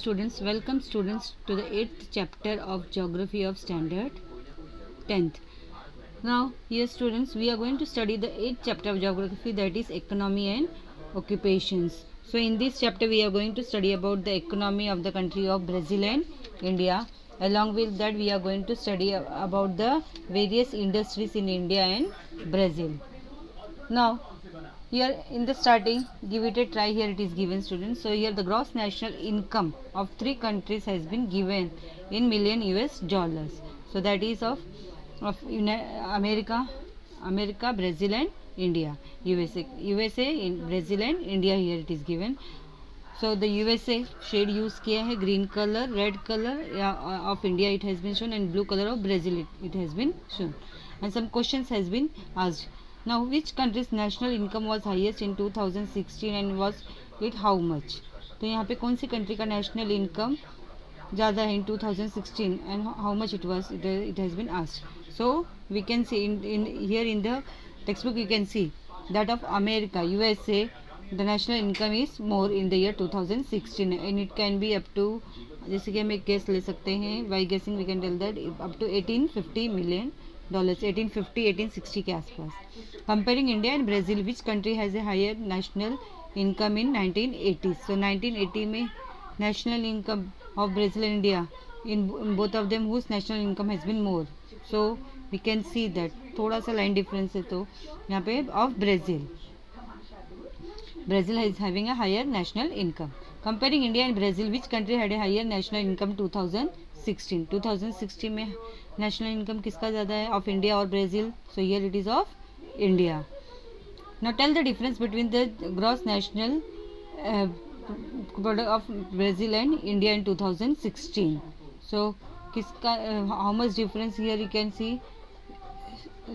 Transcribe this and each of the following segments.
students, welcome students to the 8th chapter of Geography of Standard 10th. Now here students, we are going to study the 8th chapter of Geography, that is Economy and Occupations. So in this chapter we are going to study about the economy of the country of Brazil and India. Along with that we are going to study about the various industries in India and Brazil. Now here in the starting, give it a try. Here it is given students. So here the gross national income of three countries has been given in million US dollars. So that is of America, Brazil and India. USA in Brazil and India, here it is given. So the USA shade use किया है, green color, red color of India it has been shown, and blue color of Brazil it has been shown. And some questions has been asked. Now which country's national income was highest in 2016 and was it how much? तो यहाँ पे कौन सी country का national income ज़्यादा है in 2016 and how much it was, it has been asked. So we can see in here in the textbook you can see that of America, USA, the national income is more in the year 2016 and it can be up to, जैसे कि हम एक guess ले सकते हैं, by guessing we can tell that up to 1850 million dollars, 1850 1860 के आसपास. Comparing India and Brazil, which country has a higher national income in 1980s? So 1980 में national income of Brazil and India, in both of them whose national income has been more. So we can see that थोड़ा सा line difference है, तो यहाँ पे of Brazil is having a higher national income. Comparing India and Brazil, which country had a higher national income 2016? 2016 में national income किसका ज़्यादा है, of India or Brazil? So here it is of India. Now tell the difference between the gross national product of Brazil and India in 2016. So किसका how much difference? Here you can see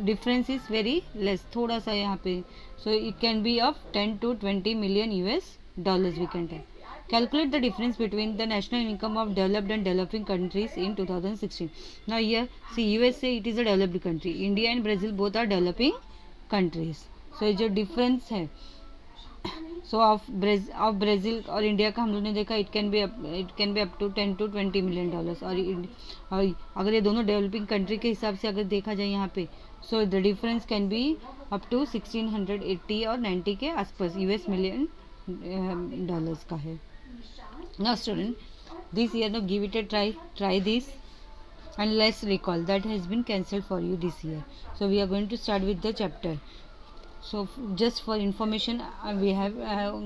difference is very less, थोड़ा सा यहाँ पे. So it can be of 10 to 20 million US dollars we can tell. Calculate the difference between the national income of developed and developing countries in 2016. Now here see USA it is a developed country, India and Brazil both are developing countries. So ये जो difference है, so of Brazil और India का हम लोग ने देखा it can be up to 10 to 20 million dollars. और अगर ये दोनों developing country के हिसाब से अगर देखा जाए यहाँ पे, so the difference can be up to 1680 और 90 के आसपास US million dollars का है. Now student, this year now give it a try this and let's recall that has been cancelled for you this year. So we are going to start with the chapter. So just for information we have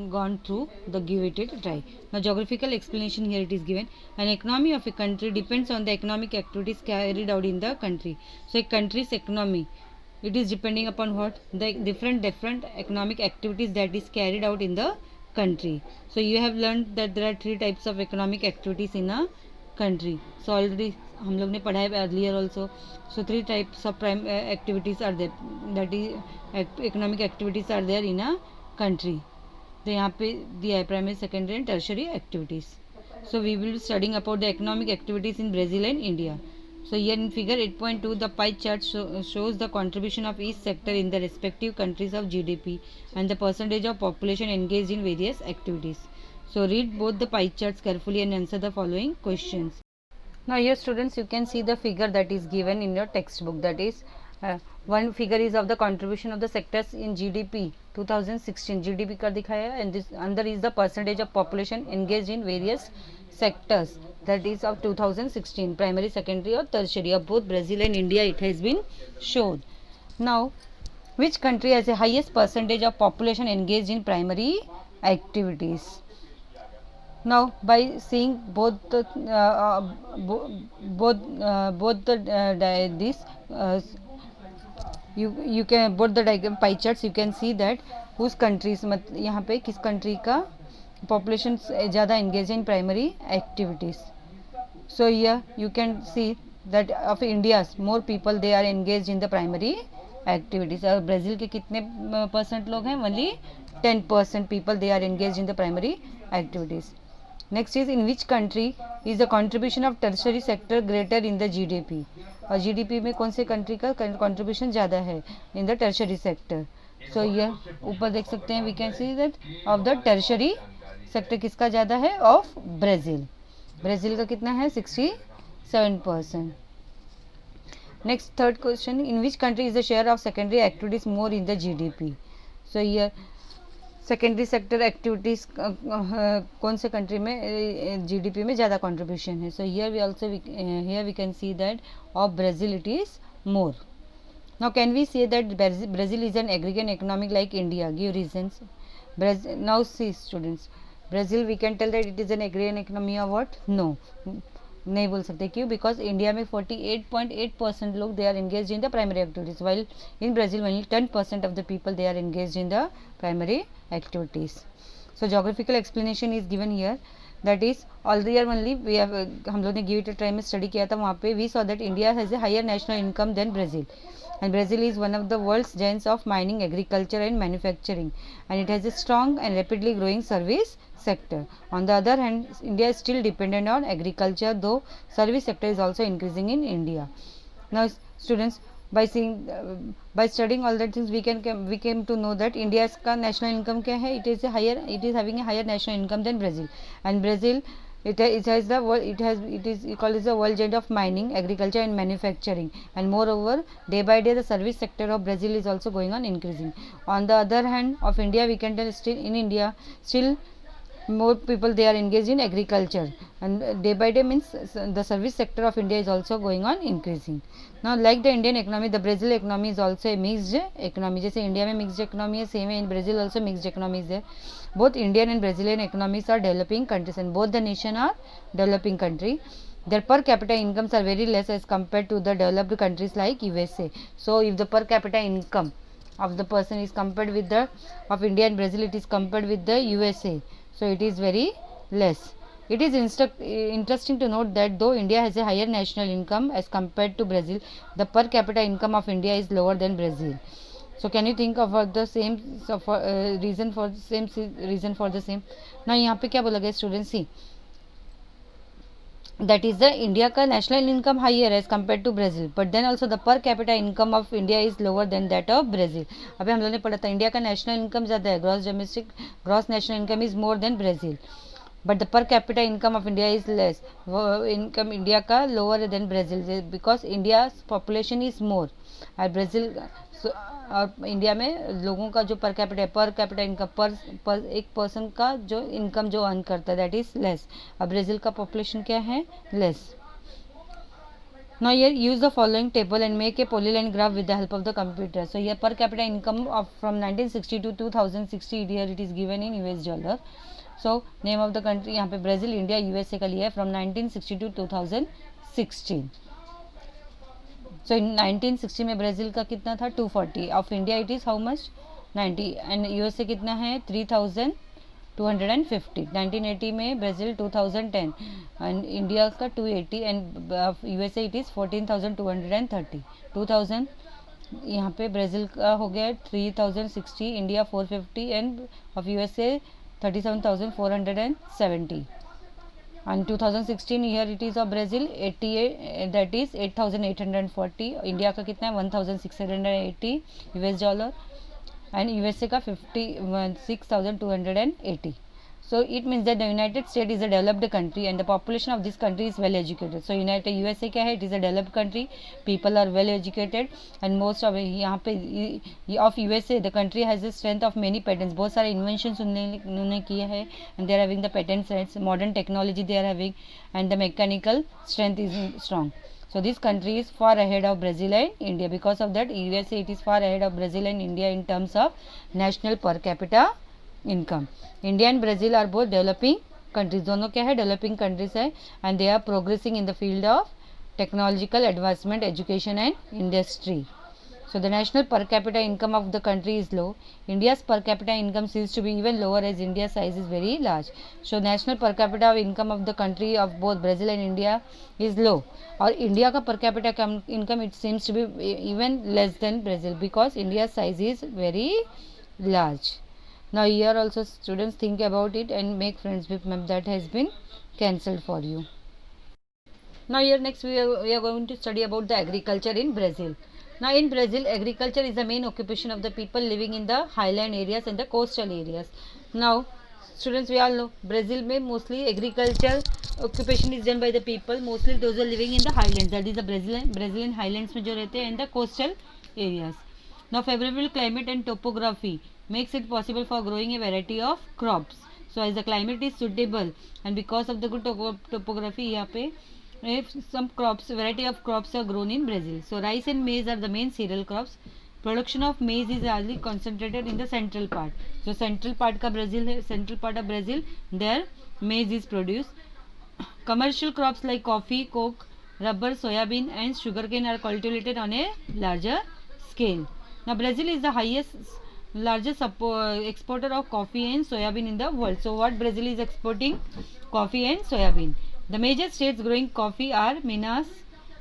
gone through the give it a try. Now geographical explanation, here it is given. An economy of a country depends on the economic activities carried out in the country. So a country's economy, it is depending upon what, the different economic activities that is carried out in the country. So you have learned that there are three types of economic activities in a country. So already हम लोग ने पढ़ा है earlier also. So three types of activities are there, that is economic activities are there in a country. तो यहाँ पे दिया है primary, secondary and tertiary activities. So we will be studying about the economic activities in Brazil and India. So here in figure 8.2 the pie chart shows the contribution of each sector in the respective countries of GDP and the percentage of population engaged in various activities. So read both the pie charts carefully and answer the following questions. Now here students you can see the figure that is given in your textbook, that is one figure is of the contribution of the sectors in GDP 2016, GDP का दिखाया है, and this under is the percentage of population engaged in various sectors, that is of 2016, primary, secondary or tertiary of both Brazil and India it has been shown. Now which country has the highest percentage of population engaged in primary activities? Now by seeing both the you can both the diagram pie charts you can see that whose countries, यहाँ पे किस country का population ज़्यादा engaged in primary activities. So here you can see that of India's more people they are engaged in the primary activities. और Brazil के कितने % लोग हैं? Only 10% people they are engaged in the primary activities. Next is, in which country is the contribution of tertiary sector greater in the GDP? और GDP में कौन से country का contribution ज़्यादा है in the tertiary sector? So ये ऊपर देख सकते हैं, we can see that of the tertiary sector किसका ज़्यादा है? Of Brazil. ब्राज़ील का कितना है 67%. Next, third question, in which country is the share of secondary activities more in the GDP? So here secondary sector activities कौन से country में GDP में ज़्यादा कंट्रीब्यूशन है. So here we also here we can see that of Brazil it is more. Now can we say that Brazil is an aggregate economic like India? Give reasons. Now see students, Brazil we can tell that it is an aggregate economy और what? No, नहीं बोल सकते. क्यों? Because India में 48.8% लोग दे are engage in the primary activities, while in Brazil only 10% of the people they are engage in the primary activities. So geographical explanation is given here, that is all the year only we have हम लोग ने give it a try में study किया था. वहाँ पे we saw that India has a higher national income than Brazil, and Brazil is one of the world's giants of mining, agriculture and manufacturing, and it has a strong and rapidly growing service sector. On the other hand, India is still dependent on agriculture, though service sector is also increasing in India. Now students, by seeing by studying all that things we came to know that India's का national income क्या है? It is having a higher national income than Brazil, and Brazil it is called as the world giant of mining, agriculture and manufacturing, and moreover day by day the service sector of Brazil is also going on increasing. On the other hand of India, we can tell still in India still more people they are engaged in agriculture, and day by day means the service sector of India is also going on increasing. Now like the Indian economy, the Brazil economy is also a mixed economy. जैसे India में mixed economy है, same है in Brazil also mixed economy is there. Both Indian and Brazilian economies are developing countries, and both the nation are developing country. Their per capita incomes are very less as compared to the developed countries like USA. So if the per capita income of the person is compared with the of India and Brazil, it is compared with the USA. So it is very less. It is interesting to note that though India has a higher national income as compared to Brazil, the per capita income of India is lower than Brazil. So can you think of the same reason for the same? Now यहाँ पे क्या बोला गया student? See that is the India का national income higher as compared to Brazil, but then also the per capita income of India is lower than that of Brazil. अभी हम लोगों ने पढ़ा था इंडिया का national income ज़्यादा है, gross national income is more than Brazil, but the per capita income of India is less. income India का lower than Brazil because India's population is more, और Brazil और इंडिया में लोगों का जो पर कैपिटा इनकम पर एक person का जो इनकम जो अर्न करता है दैट इज लेस. अब ब्राज़ील का पॉपुलेशन क्या है? Less. Now here use the following table and make a polyline graph with the help of the computer. So here per capita income of from 1960 to 2060, here it is given in US dollar. So name of the country यहाँ पे Brazil, India, USA का लिया है from 1960 to 2016. So in 1960 में Brazil का कितना था? 240. Of India it is how much? 90. And USA कितना है? 3250. 1980 में ब्राज़ील 2010 एंड इंडिया का 280 एंड यूएसए इट इज़ 14,230. 2000 यहाँ पे ब्राज़ील का हो गया 3060, India 450 end of USA 37,470. and 2016 here it is of Brazil 88, that is 8,840. India का कितना है? 1,680 यूएस डॉलर एंड यूएसए का 56,280. So it means that the United States is a developed country and the population of this country is well educated. So United USA क्या है? It is a developed country, people are well educated and most of यहाँ पे of USA the country has the strength of many patents. बहुत सारे inventions उन्होंने किए हैं and they are having the patent sets, modern technology they are having and the mechanical strength is strong. So this country is far ahead of Brazil and India. Because of that USA it is far ahead of Brazil and India in terms of national per capita income. India and Brazil are both developing countries. दोनों क्या है? Developing countries है and they are progressing in the field of technological advancement, education and industry. So the national per capita income of the country is low. India's per capita income seems to be even lower as India's size is very large. So national per capita income of the country of both Brazil and India is low. और India का per capita income it seems to be even less than Brazil because India's size is very large. Now here also students think about it and make friends with map that has been cancelled for you. Now here next we are going to study about the agriculture in Brazil. Now in Brazil agriculture is the main occupation of the people living in the highland areas and the coastal areas. Now Students, we all know Brazil में mostly agriculture occupation is done by the people, mostly those are living in the highlands, that is the Brazilian highlands में जो रहते हैं, in the coastal areas. Now favorable climate and topography makes it possible for growing a variety of crops. So as the climate is suitable and because of the good topography, यहाँ पे some crops, variety of crops are grown in Brazil. So rice and maize are the main cereal crops. Production of maize is largely concentrated in the central part. So central part का Brazil है, central part of Brazil, there maize is produced. Commercial crops like coffee, coke, rubber, soybean and sugarcane are cultivated on a larger scale. Now Brazil is the largest exporter of coffee and soybean in the world. So what Brazil is exporting? Coffee and soybean. The major states growing coffee are Minas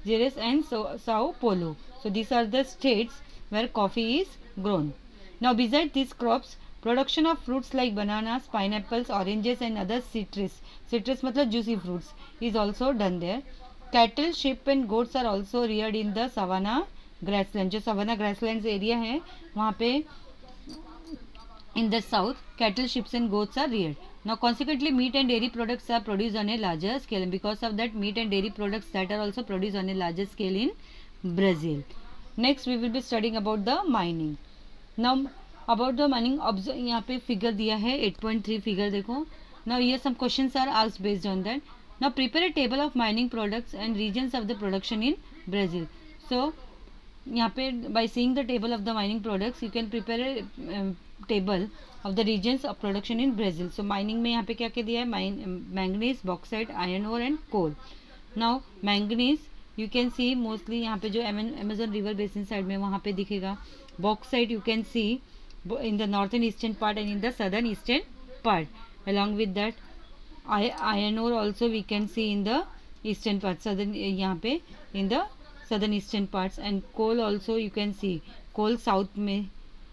Gerais and Sao Paulo. So these are the states where coffee is grown. Now besides these crops, production of fruits like bananas, pineapples, oranges and other citrus मतलब juicy fruits is also done there. Cattle, sheep and goats are also reared in the savanna grassland. जो savanna grasslands area है वहाँ पे in the south, cattle, sheep and goats are reared. Now consequently meat and dairy products are produced on a larger scale, and because of that meat and dairy products that are also produced on a larger scale in Brazil. Next we will be studying about the mining. Now about the mining, यहाँ पे figure दिया है 8.3 figure देखो. Now here some questions are asked based on that. Now prepare a table of mining products and regions of the production in Brazil. So यहाँ पे by seeing the table of the mining products you can prepare a table of the regions of production in Brazil. So mining में यहाँ पे क्या क्या दिया है? Manganese, bauxite, iron ore and coal. Now manganese you can see mostly यहाँ पे जो Amazon river basin side में वहाँ पे दिखेगा. Bauxite you can see in the northern eastern part and in the southern eastern part. Along with that iron ore also we can see in the eastern part, southern यहाँ पे in the southern eastern parts, and coal also you can see coal south में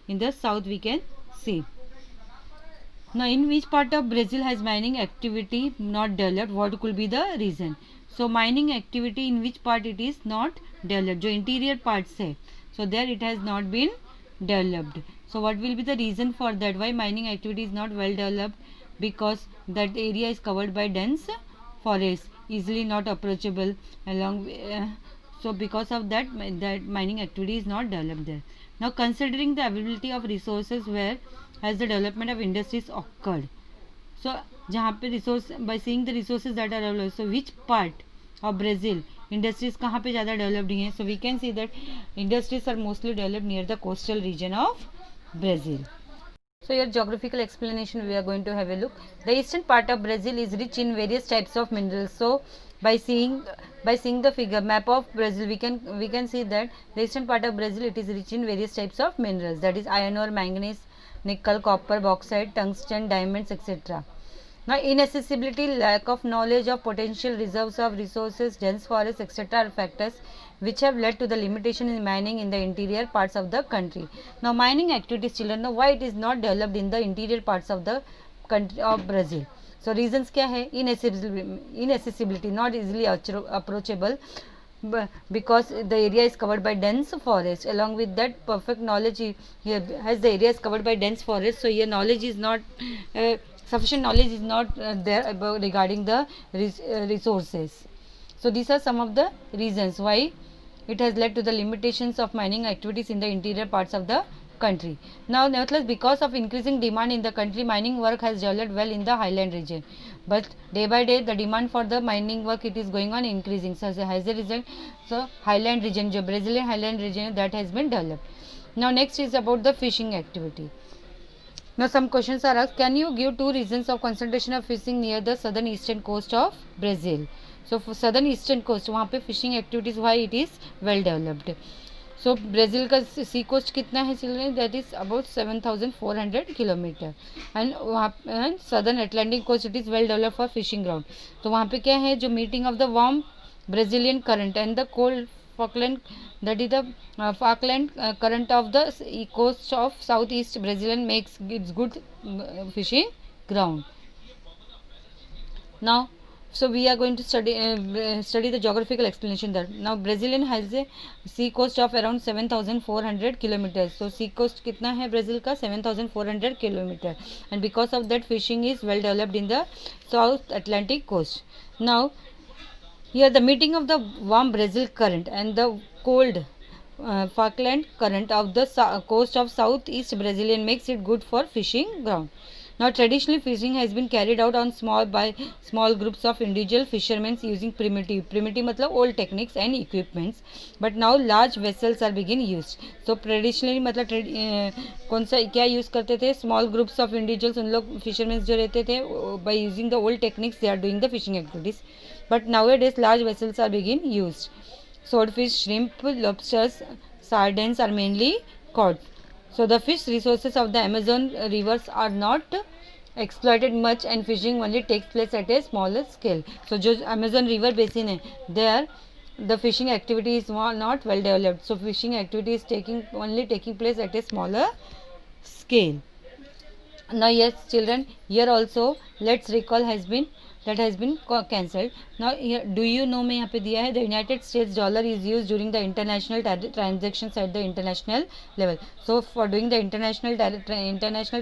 in the south we can see. Now in which part of Brazil has mining activity not developed? What could be the reason? So mining activity in which part it is not developed? जो interior parts है, so there it has not been developed. So what will be the reason for that? Why mining activity is not well developed? Because that area is covered by dense forest, easily not approachable along so because of that that mining activity is not developed there. Now considering the availability of resources, where has the development of industries occurred? So जहाँ पे resource, by seeing the resources that are available, so which part of Brazil industries कहाँ पे ज़्यादा developed हैं? So we can see that industries are mostly developed near the coastal region of Brazil. So your geographical explanation we are going to have a look. The eastern part of Brazil is rich in various types of minerals. So by seeing the figure map of Brazil, we can see that the eastern part of Brazil it is rich in various types of minerals, that is iron ore, manganese, nickel, copper, bauxite, tungsten, diamonds, etc. Now inaccessibility, lack of knowledge of potential reserves of resources, dense forests, etc. are factors which have led to the limitation in mining in the interior parts of the country. Now mining activities, children, know why it is not developed in the interior parts of the country of Brazil. So reasons क्या है? Inaccessibility, not easily approachable, because the area is covered by dense forest. Along with that, perfect knowledge here, as the area is covered by dense forest, so here knowledge is not sufficient knowledge is not there about regarding the resources. So these are some of the reasons why it has led to the limitations of mining activities in the interior parts of the country. Now nevertheless, because of increasing demand in the country, mining work has developed well in the highland region, but day by day the demand for the mining work it is going on increasing. So as a result, so highland region, the Brazilian highland region, that has been developed. Now next is about the fishing activity. Now some questions are asked. Can you give 2 reasons of concentration of fishing near the southern eastern coast of Brazil? So for southern eastern coast, वहाँ पे fishing activities, why it is well developed? So Brazil का sea coast कितना है children? That is about 7,400 kilometer, and वहाँ southern Atlantic coast it is well developed for fishing ground. तो वहाँ पे क्या है? जो meeting of the warm Brazilian current and the cold Falkland, that is the Falkland current of the coast of southeast Brazilian makes its good fishing ground. Now So we are going to study the geographical explanation there. Now Brazilian has a sea coast of around 7,400 kilometers. So sea coast कितना है Brazil का 7,400 kilometer, and because of that fishing is well developed in the South Atlantic coast. Now here the meeting of the warm Brazil current and the cold Falkland current of the coast of southeast Brazilian makes it good for fishing ground. Now traditionally fishing has been carried out on small groups of individual fishermen using primitive मतलब old techniques and equipments, but now large vessels are being used. So traditionally मतलब कौन सा क्या use करते थे, small groups of individuals, उन लोग fishermen जो रहते थे by using the old techniques they are doing the fishing activities, but nowadays large vessels are being used. Swordfish, shrimp, lobsters, sardines are mainly caught. So the fish resources of the Amazon rivers are not exploited much, and fishing only takes place at a smaller scale. So जो Amazon river basin है, there the fishing activity is not well developed. So fishing activity is only taking place at a smaller scale. Now yes children, here also let's recall has been cancelled. Now here do you know मैं यहाँ पे दिया है, the United States dollar is used during the international transactions at the international level. So for doing the international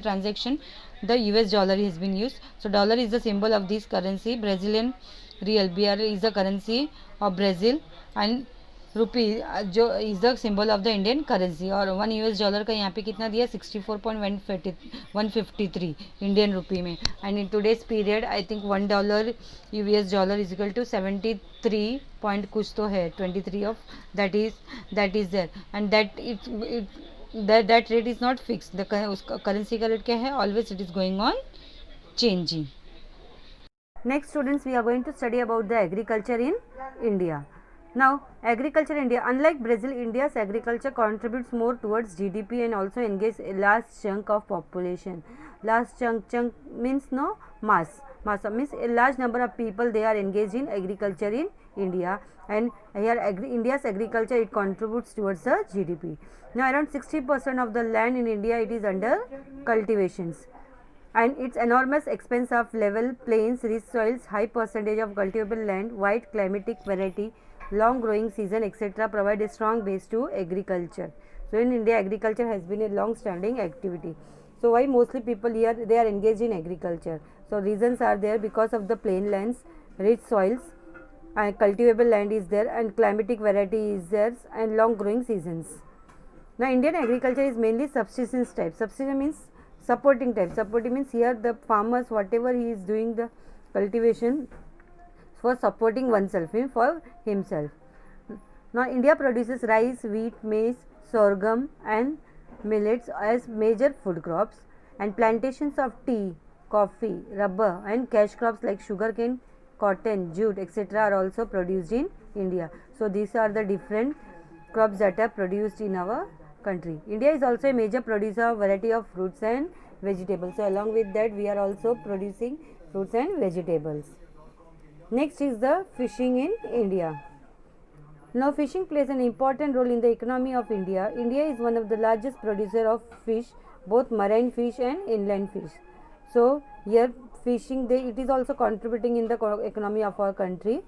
transaction the US dollar has been used. So dollar is the symbol of this currency. Brazilian real BR is the currency of Brazil, and रुपी जो is the symbol of the Indian currency. और $1 का यहाँ पे कितना दिया 64.153 Indian rupee में, and in today's period I think $1 US is equal to 73 point कुछ तो है 23 of that is there, and that rate is not fix. द करेंसी का रेट क्या है, always it is going on changing. Next students we are going to study about the agriculture in India. Now, agriculture in India. Unlike Brazil, India's agriculture contributes more towards GDP and also engages a large chunk of population. Large chunk means no mass. Mass means a large number of people they are engaged in agriculture in India, and here India's agriculture it contributes towards the GDP. Now, around 60% of the land in India it is under cultivations, and its enormous expanse of level plains, rich soils, high percentage of cultivable land, wide climatic variety, long growing season etc. provide a strong base to agriculture. So in India agriculture has been a long standing activity. So why mostly people here they are engaged in agriculture? So reasons are there because of the plain lands, rich soils, and cultivable land is there, and climatic variety is there, and long growing seasons. Now Indian agriculture is mainly subsistence type. Subsistence means supporting type. Supporting means here the farmers whatever he is doing the cultivation for supporting oneself, for himself. Now India produces rice, wheat, maize, sorghum and millets as major food crops, and plantations of tea, coffee, rubber and cash crops like sugarcane, cotton, jute etc. are also produced in India. So these are the different crops that are produced in our country. India is also a major producer of variety of fruits and vegetables. So along with that we are also producing fruits and vegetables. Next is the fishing in India. Now fishing plays an important role in the economy of India. India is one of the largest producer of fish, both marine fish and inland fish. So here fishing it is also contributing in the economy of our country,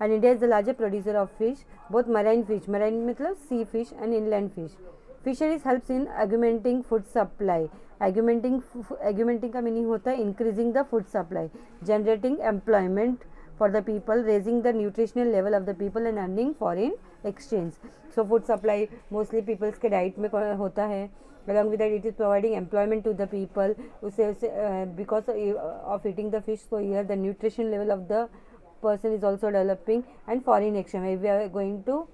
and India is the largest producer of fish, both marine fish, marine मतलब sea fish and inland fish. Fisheries helps in augmenting food supply. Augmenting का meaning होता है increasing the food supply, generating employment for the people, raising the nutritional level of the people and earning foreign exchange. So food supply mostly people's के diet में होता है. Along with that it is providing employment to the people. Because of eating the fish, so here the nutrition level of the person is also developing, and foreign exchange we are going to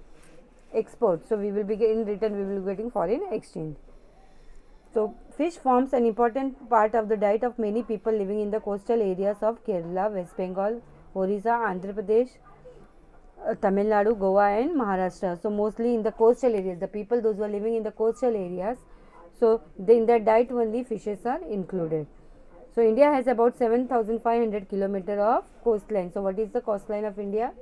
export, so we will be in return we will be getting foreign exchange. So fish forms an important part of the diet of many people living in the coastal areas of Kerala, West Bengal, Orissa, Andhra Pradesh, Tamil Nadu, Goa and Maharashtra. So mostly in the coastal areas, the people those who are living in the coastal areas, so in their diet only fishes are included. So India has about 7,500 kilometer of coastline. So what is the coastline of India?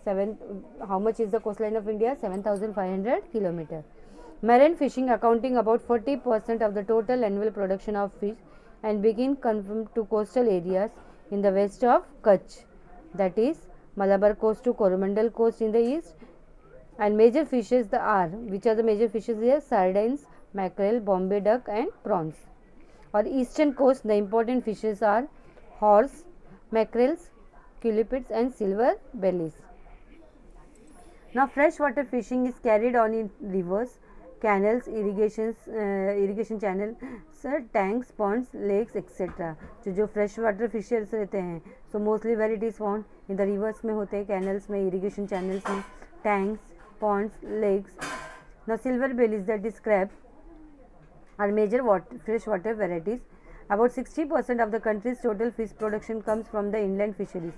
How much is the coastline of India? 7,500 kilometer. Marine fishing accounting about 40% of the total annual production of fish, and begin confined to coastal areas in the west of Kutch, that is Malabar coast to Coromandel coast in the east. And major fishes which are the major fishes here? Sardines, mackerel, Bombay duck and prawns. On the eastern coast, the important fishes are horse, mackerels, culipids and silver bellies. Now freshwater fishing is carried on in rivers, canals, irrigation channels, tanks, ponds, lakes, etc. जो fresh water fishers रहते हैं, so mostly where it is found in the rivers में होते हैं, canals में, irrigation channels में, tanks, ponds, lakes. Now silver bellies, that is crab, are major freshwater varieties. About 60% of the country's total fish production comes from the inland fisheries.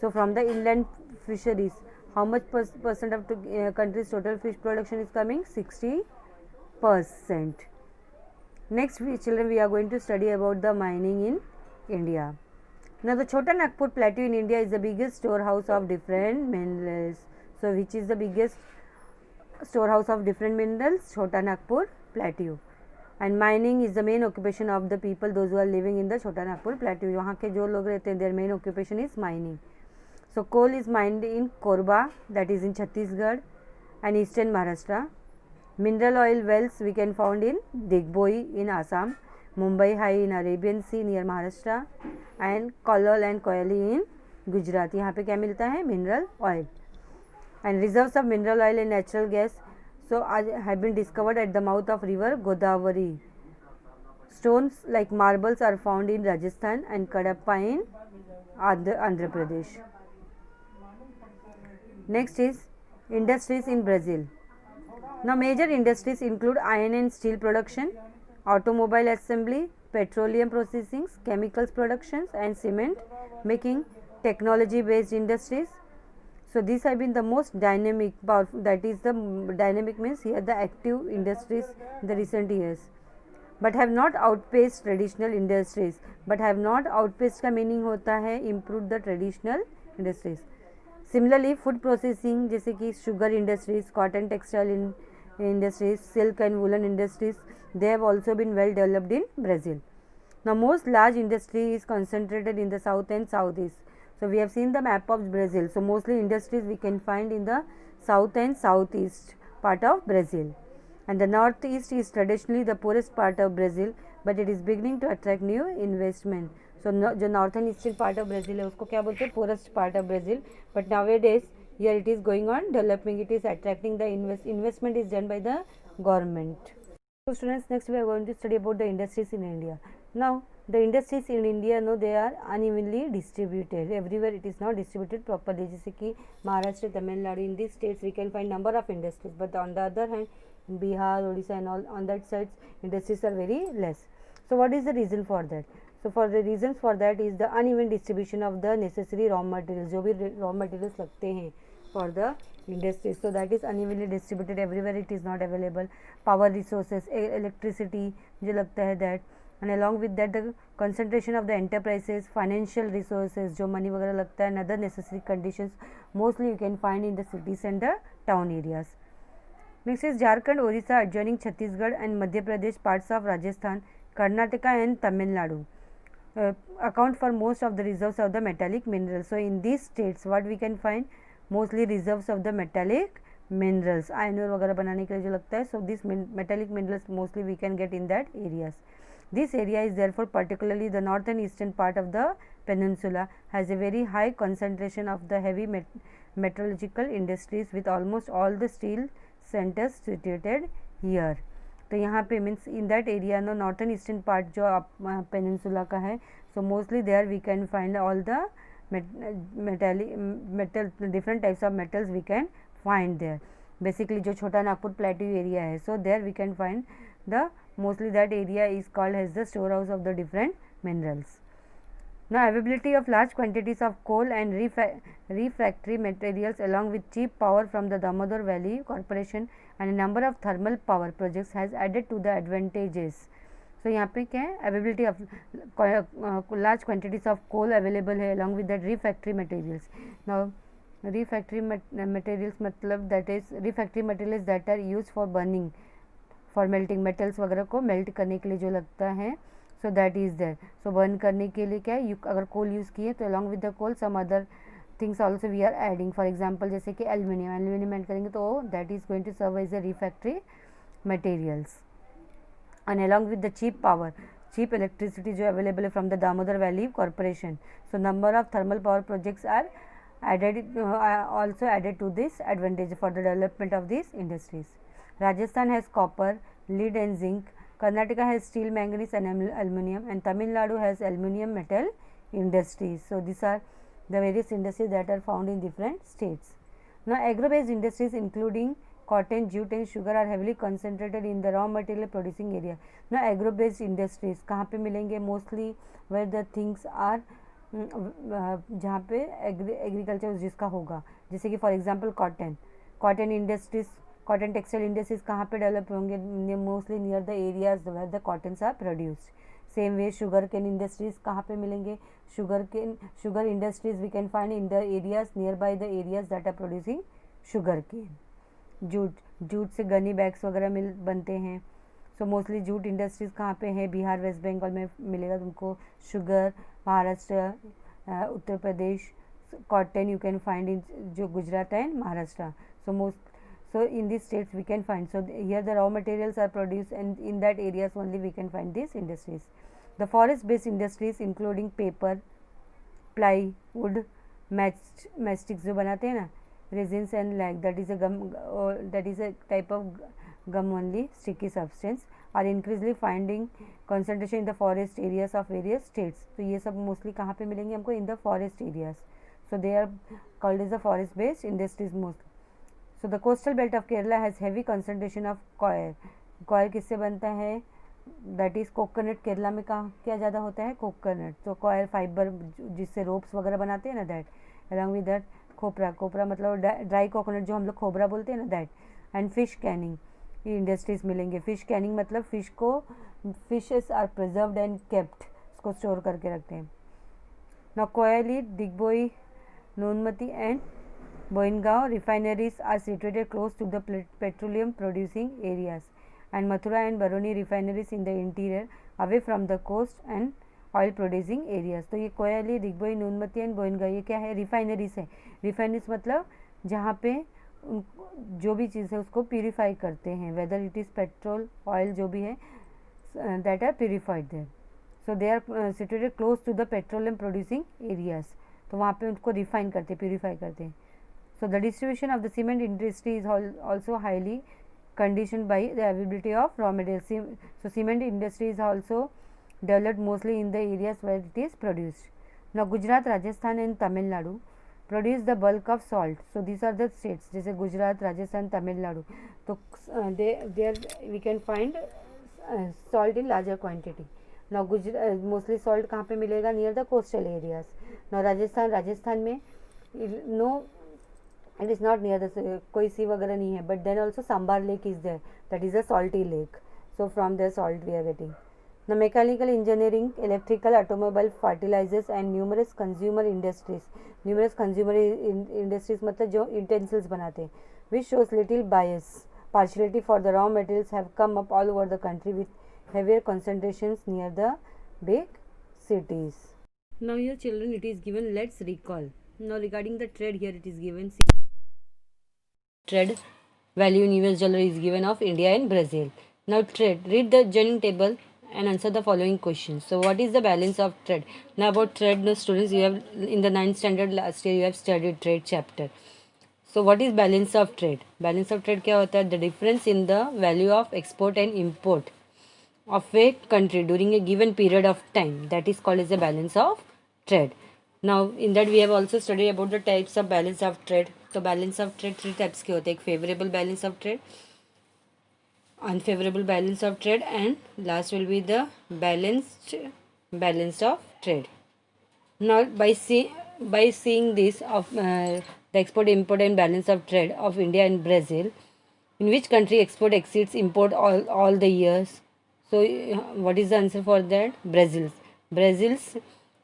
So from the inland fisheries, how much percent of the country's total fish production is coming? 60%. Next, children, we are going to study about the mining in India. Now the Chota Nagpur Plateau in India is the biggest storehouse of different minerals. So which is the biggest storehouse of different minerals? Chota Nagpur Plateau. And mining is the main occupation of the people, those who are living in the Chota Nagpur Plateau. वहाँ के जो लोग रहते हैं, their main occupation is mining. So coal is mined in Korba, that is in Chhattisgarh and eastern Maharashtra. Mineral oil wells we can found in Digboi in Assam, Mumbai High in Arabian Sea near Maharashtra and Kollal and Koyali in Gujarat. यहाँ पे क्या मिलता है? Mineral oil. And reserves of mineral oil and natural gas have been discovered at the mouth of river Godavari. Stones like marbles are found in Rajasthan and Kadapa in Andhra Pradesh. Next is industries in Brazil. Now major industries include iron and steel production, automobile assembly, petroleum processing, chemicals productions and cement making, technology based industries. So these have been the most dynamic, that is the dynamic means here the active industries in the recent years, but have not outpaced traditional industries. But have not outpaced का meaning होता है improved the traditional industries. Similarly, food processing जैसे कि sugar industries, cotton textile industries, silk and woolen industries, they have also been well developed in Brazil. Now most large industry is concentrated in the south and southeast. So we have seen the map of Brazil. So mostly industries we can find in the south and southeast part of Brazil. And the northeast is traditionally the poorest part of Brazil, but it is beginning to attract new investment. So जो northern eastern part of Brazil है उसको क्या बोलते हैं? Poorest part of Brazil. But nowadays here it is going on developing. It is attracting the investment is done by the government. So students, next we are going to study about the industries in India. Now the industries in India, they are unevenly distributed. Everywhere it is not distributed properly. जैसे कि Maharashtra, Tamil Nadu, in these states we can find number of industries, but on the other hand, Bihar, Odisha and all on that sides industries are very less. So what is the reason for that? So for the reasons for that is the uneven distribution of the necessary raw materials. जो भी raw materials लगते हैं for the industries, so that is unevenly distributed. Everywhere it is not available. Power resources, electricity जो लगता है that, and along with that the concentration of the enterprises, financial resources जो money वगैरह लगता है, and other necessary conditions mostly you can find in the cities and the town areas. Next is Jharkhand, Orissa, adjoining Chhattisgarh and Madhya Pradesh, parts of Rajasthan, Karnataka and Tamil Nadu account for most of the reserves of the metallic minerals. So in these states what we can find? Mostly reserves of the metallic minerals, iron ore वगैरह बनाने के लिए जो लगता है. So these metallic minerals mostly we can get in that areas. This area is therefore particularly the northern eastern part of the peninsula has a very high concentration of the heavy metallurgical industries with almost all the steel centers situated here. तो यहाँ पे means in that area northern eastern part जो peninsula का है, so mostly there we can find all the metal different types of metals we can find there. Basically जो Chota Nagpur plateau area है, so there we can find the mostly that area is called as the storehouse of the different minerals. Now availability of large quantities of coal and refractory materials along with cheap power from the Damodar Valley Corporation and a number of thermal power projects has added to the advantages. So यहाँ पे क्या है? Availability of large quantities of coal available है along with that refractory materials. Now refractory materials मतलब that is refractory materials that are used for burning, for melting, metals वगैरह को melt करने के लिए जो लगता है, so that is there. So burn करने के लिए क्या है? अगर कोल यूज़ किए तो along with the coal some other things also we are adding, for example जैसे कि एल्यूमिनियम ऐड करेंगे तो that is going to serve as a refractory materials. And along with the cheap electricity जो available है from the Damodar Valley Corporation, so number of thermal power projects are added, also added to this advantage for the development of these industries. Rajasthan has copper, lead and zinc. Karnataka has steel, manganese and aluminum, and Tamil Nadu has aluminum metal industries. So these are the various industries that are found in different states. Now agro-based industries including cotton, jute and sugar are heavily concentrated in the raw material producing area. Now agro-based industries कहाँ पे मिलेंगे? Mostly where the things are जहाँ पे agriculture जिसका होगा, जैसे कि for example cotton industries, cotton textile industries कहाँ पे डेवलप होंगे? Mostly near the areas where the cottons are produced. Same way sugar cane industries कहाँ पे मिलेंगे? Sugar industries we can find in the areas near by the areas that are producing sugar cane. Jute से gunny bags वगैरह बनते हैं. So mostly jute industries कहाँ पे है? बिहार, वेस्ट बंगाल में मिलेगा तुमको. Sugar Maharashtra, Uttar Pradesh. Cotton you can find in जो Gujarat and Maharashtra. So in these states we can find, so here the raw materials are produced and in that areas only we can find these industries. The forest based industries including paper, ply, wood, matchsticks जो बनाते हैं ना, resins and lag, that is a gum, that is a type of gum only, sticky substance, are increasingly finding concentration in the forest areas of various states. तो ये सब mostly कहाँ पे मिलेंगे हमको? In the forest areas. So they are called as the forest based industries mostly. So the coastal belt of Kerala has heavy concentration of coir. coir किससे बनता है? That is coconut. केरला में कहाँ क्या ज़्यादा होता है? कोकोनट. तो कॉयर फाइबर जिससे रोप्स वगैरह बनाते हैं ना, दैट. अलॉन्ग विद दैट खोपरा मतलब ड्राई कोकोनट जो हम लोग खोबरा बोलते हैं ना, दैट. एंड फिश कैनिंग ये इंडस्ट्रीज मिलेंगे. फिश कैनिंग मतलब fishes are preserved and kept, उसको स्टोर करके रखते हैं. Now Koyali, Digboi, Noonmati and Boingaon refineries are situated close to the petroleum producing areas, and Mathura and Baroni refineries in the interior away from the coast and oil producing areas. तो ये कोयली, Digboi, Noonmati and बोइनगांव ये क्या है? Refineries है. Refineries मतलब जहाँ पे जो भी चीज़ है उसको प्यूरीफाई करते हैं, whether it is petrol, oil जो भी है, that are purified there. So they are situated close to the petroleum producing areas. तो वहाँ पे उनको रिफाइन करते, प्यूरीफाई करते हैं. So the distribution of the cement industry is also highly conditioned by the availability of raw materials. So cement industry is also developed mostly in the areas where it is produced. Now Gujarat, Rajasthan and Tamil Nadu produce the bulk of salt. So these are the states जैसे गुजरात, राजस्थान, तमिलनाडु. तो there we can find salt in larger quantity. Now mostly salt कहाँ पे मिलेगा? Near the coastal areas. Now Rajasthan में no, it is not near the कोई सी वगैरह नहीं है, but then also Sambar lake is there, that is a salty lake. So from there salt we are getting. The mechanical engineering, electrical, automobile, fertilizers and numerous consumer industries. Numerous consumer industries मतलब जो utensils बनाते हैं, which shows little partiality for the raw materials have come up all over the country with heavier concentrations near the big cities. Now here children it is given, let's recall. Now regarding the trade, here it is given trade value in US dollar is given of India and Brazil. Now trade, read the joining table and answer the following questions. So what is the balance of trade? Now about trade, no students, you have in the 9th standard last year you have studied trade chapter. So what is balance of trade? Balance of trade क्या होता है? The difference in the value of export and import of a country during a given period of time, that is called as the balance of trade. Now in that we have also studied about the types of balance of trade. तो balance of trade 3 types के होते हैं. एक favourable balance of trade, unfavourable balance of trade and last will be the balance of trade. Now by seeing this of the export import and balance of trade of India and Brazil, in which country export exceeds import all the years? So what is the answer for that? Brazil's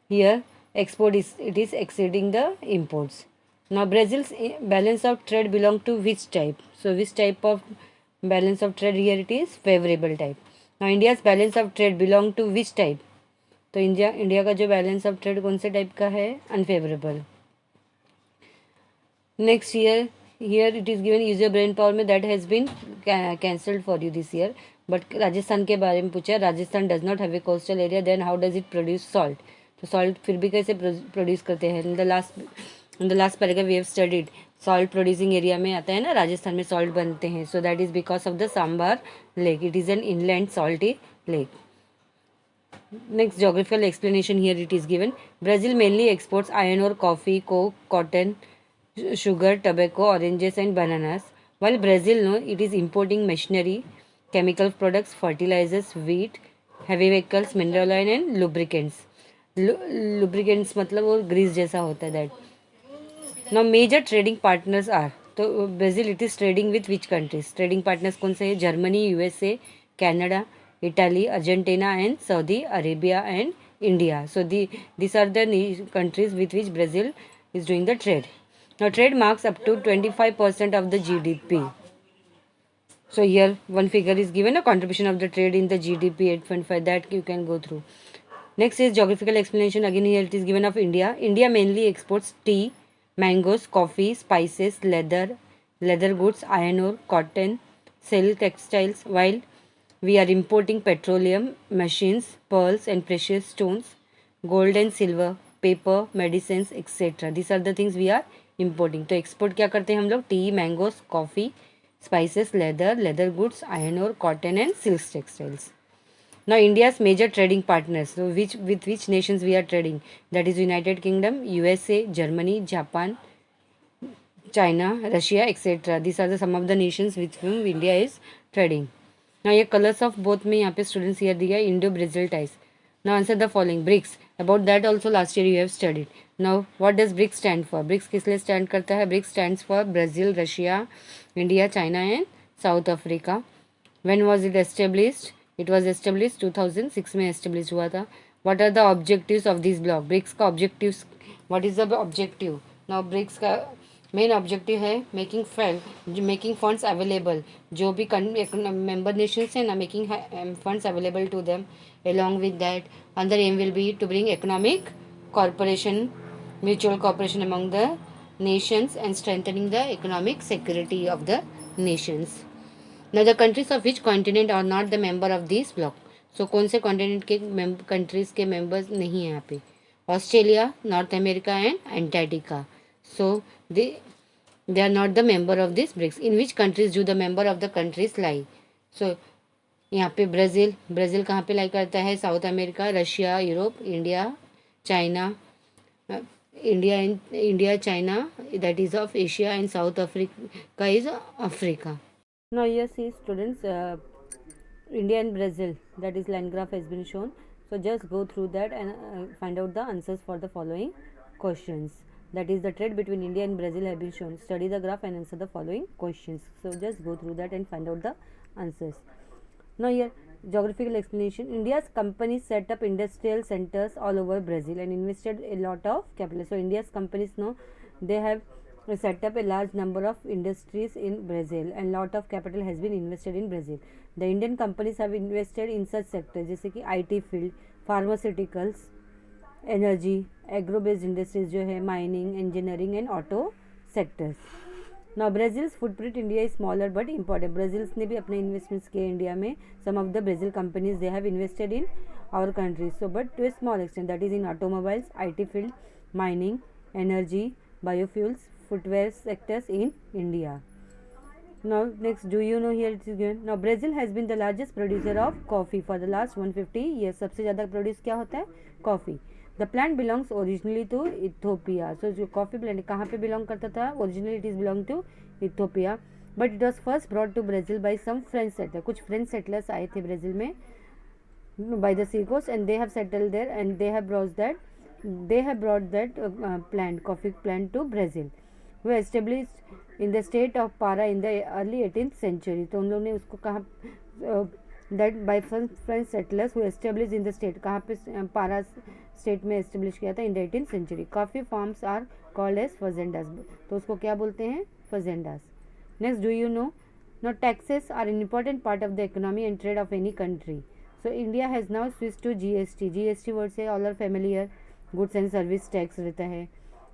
here export is exceeding the imports. Now Brazil's balance of trade belong to which type? So which type of balance of trade? Here it is favorable type. Now India's balance of trade belong to which type? तो India का जो balance of trade कौन से type का है? Unfavourable. next year, here it is given use your brain power में that has been cancelled for you this year. But Rajasthan के बारे में पूछा, Rajasthan does not have a coastal area, then how does it produce salt? तो salt फिर भी कैसे produce करते हैं? in the last paragraph we have studied salt producing area में आता है ना, राजस्थान में salt बनते हैं. So that is because of the Sambar lake. It is an inland salty lake. Next geographical explanation, here it is given. Brazil mainly exports iron ore, coffee, coke, cotton, sugar, tobacco, oranges and bananas. While Brazil, no, it is importing machinery, chemical products, fertilizers, wheat, heavy vehicles, mineral oil and lubricants. Lubricants मतलब वो grease जैसा होता है that. Now major trading partners are, तो Brazil it is trading with which countries? Trading partners कौन से हैं? Germany, USA, Canada, Italy, Argentina and Saudi Arabia and India. So these are the countries with which Brazil is doing the trade. Now trade marks up to 25% of the GDP. So here one figure is given, a contribution of the trade in the GDP 8.5, that you can go through. Next is geographical explanation. Again here it is given of India. India mainly exports tea, mangoes, coffee, spices, leather goods, iron ore, cotton, silk, textiles, while we are importing petroleum, machines, pearls and precious stones, gold and silver, paper, medicines, etc. These are the things we are importing. तो export क्या करते हैं हम लोग? T, mangoes, coffee, spices, leather goods, iron ore, cotton and silk textiles. Now India's major trading partners. So with which nations we are trading? That is United Kingdom, USA, Germany, Japan, China, Russia, etc. These are some of the nations with whom India is trading. Now ये colors of both में यहाँ पे students here दिया है, Indo-Brazil ties. Now answer the following. BRICS. About that also last year you have studied. Now what does BRICS stand for? BRICS किस लिए stand करता है? BRICS stands for Brazil, Russia, India, China and South Africa. When was it established? It was established 2006 में established हुआ था. What are the objectives of this block? BRICS का objectives. What is the objective? Now BRICS का main objective है making funds available. जो भी member nations हैं ना, making funds available to them. along with that another aim will be to bring economic cooperation, mutual cooperation among the nations and strengthening the economic security of the nations. Now the countries of which continent are not the member of this block? So कौन से continent के countries के members नहीं हैं यहाँ पे? Australia, north America and Antarctica. So they are not the member of this BRICS. In which countries do the member of the countries lie? So यहाँ पे ब्राज़ील कहाँ पे लाई करता है? South America, Russia, Europe, India, China, India China, that is of Asia, and South Africa is Africa. Now here see students, India and Brazil, that is line graph has been shown. So just go through that and find out the answers for the following questions. That is the trade between India and Brazil have been shown. Study the graph and answer the following questions. So just go through that and find out the answers. Now here geographical explanation. India's companies set up industrial centers all over Brazil and invested a lot of capital. So India's companies know they have set up a large number of industries in Brazil and lot of capital has been invested in Brazil. The Indian companies have invested in such sectors जैसे कि IT field, pharmaceuticals, energy, agro based industries जो है, mining, engineering and auto sectors. Now Brazil's footprint India is smaller but important. Brazil ने भी अपने investments किए India में. Some of the Brazil companies they have invested in our country. So but to a small extent, that is in automobiles, IT field, mining, energy, biofuels, footwear sectors in India. Now next, do you know here it is given. Now Brazil has been the largest producer of coffee for the last 150 years. सबसे ज़्यादा produce क्या होता है? Coffee. The plant belongs originally to Ethiopia. So जो coffee plant कहाँ पे belong करता था? Originally it is belong to Ethiopia, but it was first brought to Brazil by some French settlers. कुछ French settlers आए थे ब्राज़ील में by the sea coast and they have settled there and they have brought that plant, coffee plant to Brazil. who established in the state of Para in the early 18th century. तो उन लोगों ने उसको कहाँ that by French settlers who established in the state, कहाँ पे पारा state में एस्टेब्लिश किया था in the 18th century. Coffee farms are called as fazendas. तो उसको क्या बोलते हैं? Fazendas. Next, do you know? Now taxes are an important part of the economy and trade of any country. So India has now switched to GST. GST word से all are familiar. Goods and service tax रहता है.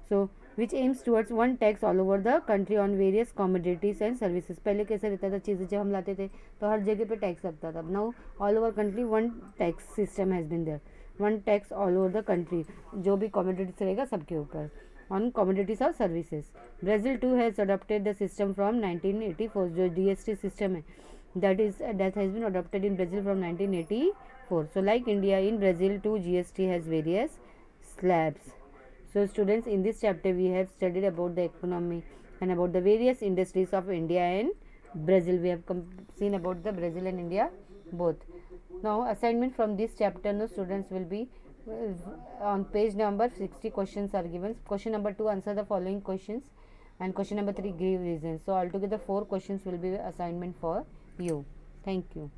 So which aims towards one tax all over the country on various commodities and services. पहले कैसे रहता था, चीज़ें जब हम लाते थे तो हर जगह पे टैक्स लगता था। Now all over country one tax system has been there, one tax all over the country, जो भी कॉमोडिटीज रहेगा सबके ऊपर, ऑन कॉमोडिटीज और services. Brazil too has adopted the system from 1984, जो DST सिस्टम है that has been adopted in Brazil from 1984. So like India, in Brazil too GST has various slabs. So students, in this chapter we have studied about the economy and about the various industries of India and Brazil. We have seen about the Brazil and India both. Now assignment from this chapter, no students, will be on page number 60 questions are given. Question number 2, answer the following questions, and question number 3, give reasons. So altogether 4 questions will be assignment for you. Thank you.